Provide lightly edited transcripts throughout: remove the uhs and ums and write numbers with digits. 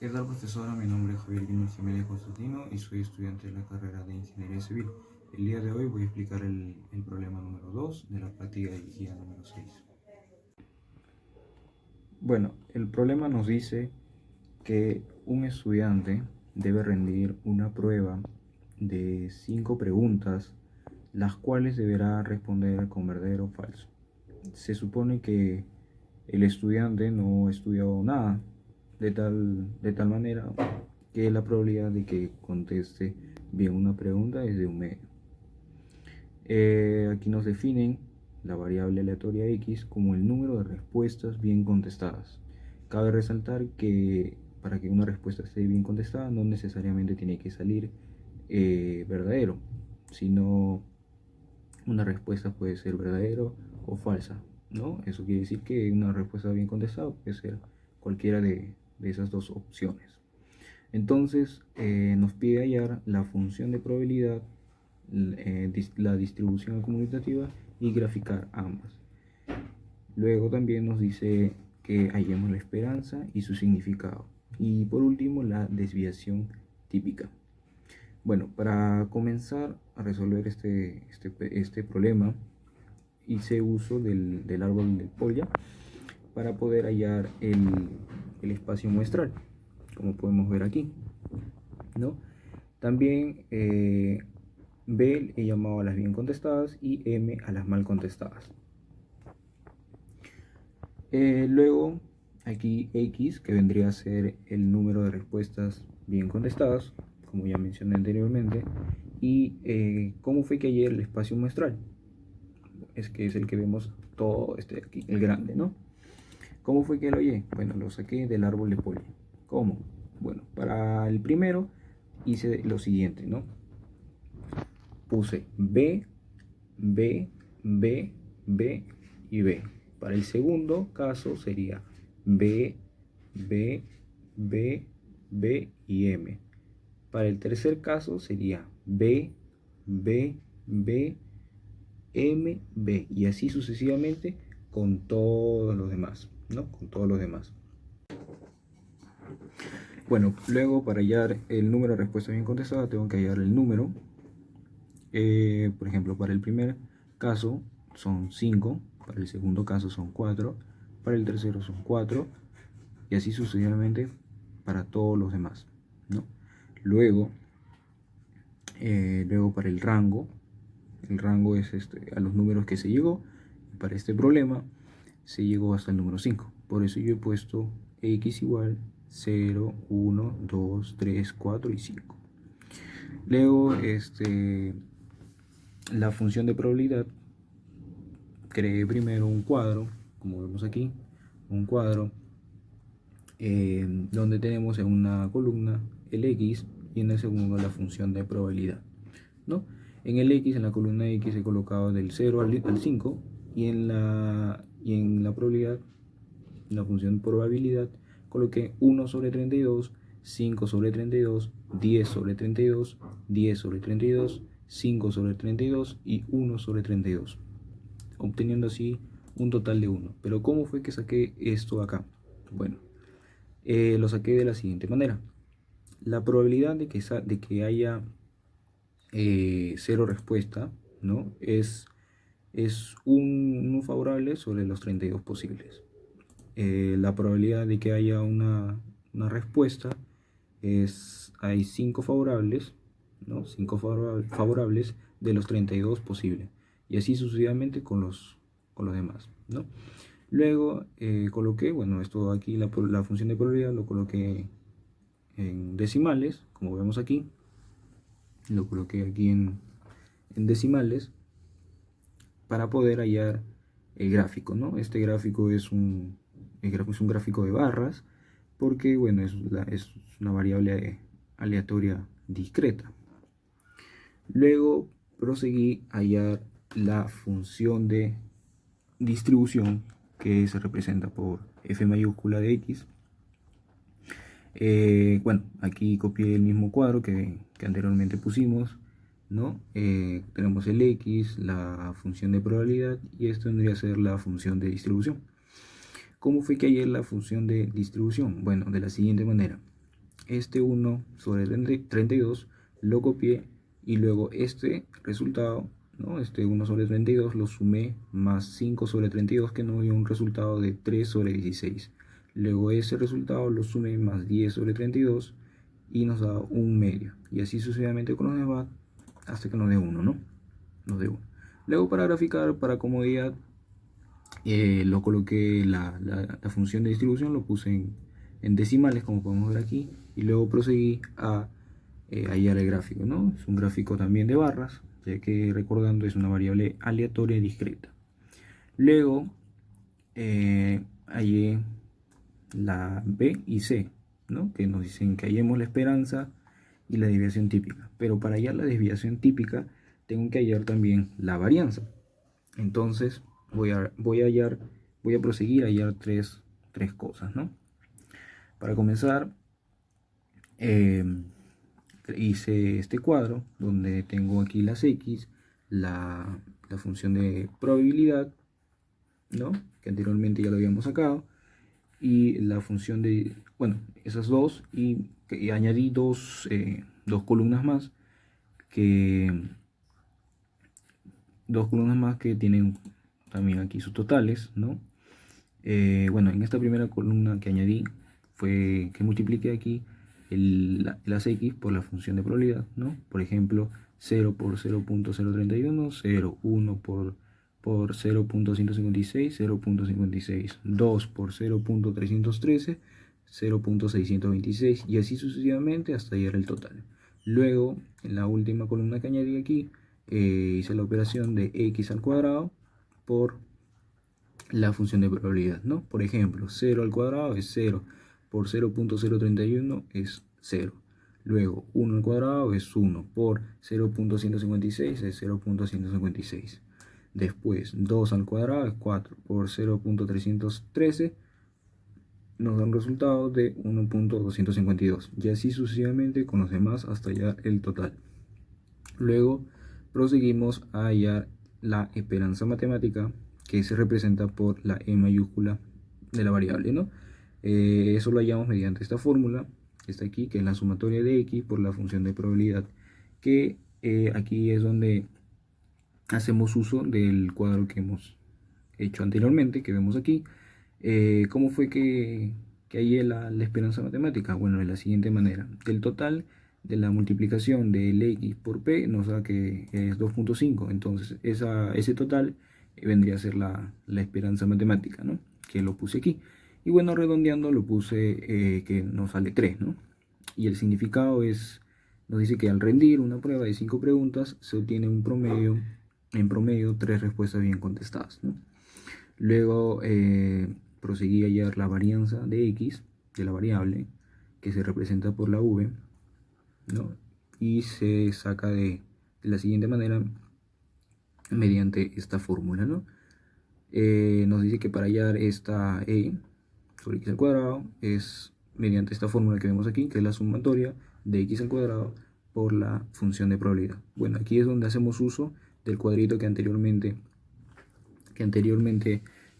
¿Qué tal, profesora? Mi nombre es Javier Guimel Jiménez Constantino y soy estudiante de la carrera de Ingeniería Civil. El día de hoy voy a explicar el problema número 2 de la práctica dirigida número 6. Bueno, el problema nos dice que un estudiante debe rendir una prueba de 5 preguntas, las cuales deberá responder con verdadero o falso. Se supone que el estudiante no ha estudiado nada, de tal manera que la probabilidad de que conteste bien una pregunta es de 1 medio. Aquí nos definen la variable aleatoria x como el número de respuestas bien contestadas. Cabe resaltar que para que una respuesta esté bien contestada no necesariamente tiene que salir verdadero, sino una respuesta puede ser verdadero o falsa, ¿no? Eso quiere decir que una respuesta bien contestada puede ser cualquiera de esas dos opciones. Entonces nos pide hallar la función de probabilidad, la distribución conmutativa y graficar ambas. Luego también nos dice que hallemos la esperanza y su significado. Y por último, la desviación típica. Bueno, para comenzar a resolver este problema, hice uso del árbol del Polya para poder hallar el espacio muestral, como podemos ver aquí, ¿no? También B he llamado a las bien contestadas y M a las mal contestadas. Luego aquí X, que vendría a ser el número de respuestas bien contestadas, como ya mencioné anteriormente. Y ¿cómo fue que hallé el espacio muestral? Es que es el que vemos todo aquí, el grande, ¿no? ¿Cómo fue que lo hallé? Bueno, lo saqué del árbol de Polya. ¿Cómo? Bueno, para el primero hice lo siguiente, ¿no? Puse B, B, B, B y B. Para el segundo caso sería B, B, B, B y M. Para el tercer caso sería B, B, B, M, B. Y así sucesivamente con todos los demás, ¿no? Con todos los demás. Bueno, luego para hallar el número de respuestas bien contestadas tengo que hallar el número. Por ejemplo, para el primer caso son 5, para el segundo caso son 4, para el tercero son 4 y así sucesivamente para todos los demás, ¿no? Luego para el rango es a los números que se llegó. Para este problema se llegó hasta el número 5, por eso yo he puesto x igual 0, 1, 2, 3, 4 y 5. Luego la función de probabilidad, creé primero un cuadro, como vemos aquí, un cuadro donde tenemos en una columna el x y en el segundo la función de probabilidad, ¿no? En el x, en la columna x, he colocado del 0 al 5 y en la probabilidad, en la función probabilidad, coloqué 1 sobre 32, 5 sobre 32, 10 sobre 32, 10 sobre 32, 5 sobre 32 y 1 sobre 32, obteniendo así un total de 1. Pero ¿cómo fue que saqué esto acá? Bueno, lo saqué de la siguiente manera. La probabilidad de que haya 0 respuesta, ¿no? Es 1 favorable sobre los 32 posibles. La probabilidad de que haya una respuesta hay 5 favorables, ¿no? 5 favorables de los 32 posibles, y así sucesivamente con los demás, ¿no? Luego coloqué, bueno, esto aquí, la función de probabilidad lo coloqué en decimales, como vemos aquí, lo coloqué aquí en decimales para poder hallar el gráfico, ¿no? Este gráfico es un gráfico de barras, porque bueno, es una variable aleatoria discreta. Luego proseguí a hallar la función de distribución, que se representa por f mayúscula de x. Bueno, aquí copié el mismo cuadro que anteriormente pusimos, ¿no? Tenemos el x, la función de probabilidad, y esto tendría a ser la función de distribución. ¿Cómo fue que hallé la función de distribución? Bueno, de la siguiente manera. este 1 sobre 32 lo copié y luego este resultado, ¿no? Este 1 sobre 32 lo sumé más 5 sobre 32 que nos dio un resultado de 3 sobre 16. Luego ese resultado lo sumé más 10 sobre 32 y nos da un medio. Y así sucesivamente con los demás hasta que nos dé 1, ¿no? Nos dé 1. Luego para graficar, para comodidad, lo coloqué la función de distribución, lo puse en decimales como podemos ver aquí y luego proseguí a hallar el gráfico, ¿no? Es un gráfico también de barras, ya que recordando es una variable aleatoria y discreta. Luego hallé la B y C, ¿no? Que nos dicen que hallemos la esperanza y la desviación típica, pero para hallar la desviación típica tengo que hallar también la varianza. Entonces voy a proseguir a hallar tres cosas, ¿no? Para comenzar, hice este cuadro donde tengo aquí las X, la función de probabilidad, ¿no? Que anteriormente ya lo habíamos sacado, y la función de, bueno, esas dos, y añadí dos columnas más que tienen también aquí sus totales, ¿no? Bueno, en esta primera columna que añadí fue que multipliqué aquí las X por la función de probabilidad, ¿no? Por ejemplo, 0 por 0.031, 0, 1 por 0.156, 0.56, 2 por 0.313, 0.626 y así sucesivamente hasta llegar al total. Luego, en la última columna que añadí aquí, hice la operación de x al cuadrado por la función de probabilidad, ¿no? Por ejemplo, 0 al cuadrado es 0, por 0.031 es 0. Luego, 1 al cuadrado es 1, por 0.156 es 0.156. Después, 2 al cuadrado es 4, por 0.313 nos da un resultado de 1.252. Y así sucesivamente con los demás hasta hallar el total. Luego, proseguimos a hallar la esperanza matemática, que se representa por la E mayúscula de la variable, ¿no? Eso lo hallamos mediante esta fórmula que está aquí, que es la sumatoria de x por la función de probabilidad, que aquí es donde hacemos uso del cuadro que hemos hecho anteriormente, que vemos aquí. ¿Cómo fue que hallé la esperanza matemática? Bueno, de la siguiente manera: del total de la multiplicación del x por p nos da que es 2.5, entonces ese total vendría a ser la esperanza matemática, ¿no? Que lo puse aquí. Y bueno, redondeando lo puse que nos sale 3, ¿no? Y el significado nos dice que al rendir una prueba de 5 preguntas se obtiene en promedio 3 respuestas bien contestadas, ¿no? Luego proseguí a hallar la varianza de x, de la variable, que se representa por la v, ¿no? Y se saca de la siguiente manera mediante esta fórmula, ¿no? Nos dice que para hallar esta e sobre x al cuadrado es mediante esta fórmula que vemos aquí, que es la sumatoria de x al cuadrado por la función de probabilidad. Bueno, aquí es donde hacemos uso del cuadrito que anteriormente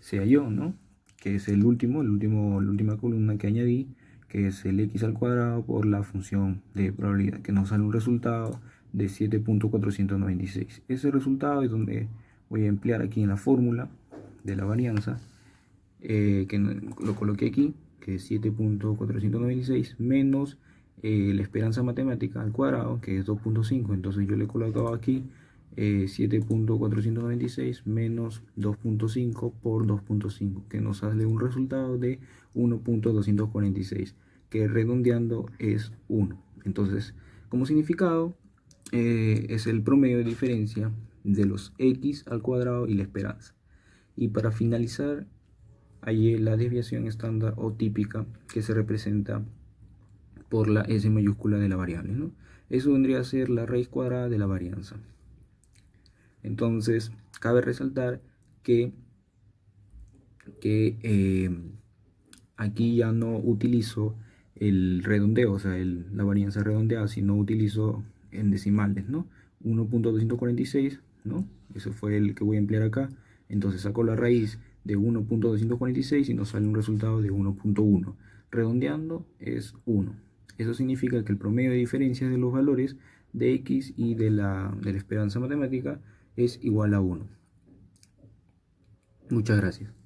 se halló, ¿no? Que es la última columna que añadí, que es el x al cuadrado por la función de probabilidad, que nos sale un resultado de 7.496. Ese resultado es donde voy a emplear aquí en la fórmula de la varianza, que lo coloqué aquí, que es 7.496 menos la esperanza matemática al cuadrado, que es 2.5. Entonces yo le he colocado aquí 7.496 menos 2.5 por 2.5, que nos sale un resultado de 1.246, que redondeando es 1. Entonces, como significado, es el promedio de diferencia de los x al cuadrado y la esperanza. Y para finalizar, hallé la desviación estándar o típica, que se representa por la S mayúscula de la variable, ¿no? Eso vendría a ser la raíz cuadrada de la varianza. Entonces, cabe resaltar que aquí ya no utilizo el redondeo, o sea, la varianza redondeada, sino utilizo en decimales, ¿no? 1.246, ¿no? Ese fue el que voy a emplear acá. Entonces saco la raíz de 1.246 y nos sale un resultado de 1.1. Redondeando es 1. Eso significa que el promedio de diferencias de los valores de x y de la esperanza matemática es igual a 1. Muchas gracias.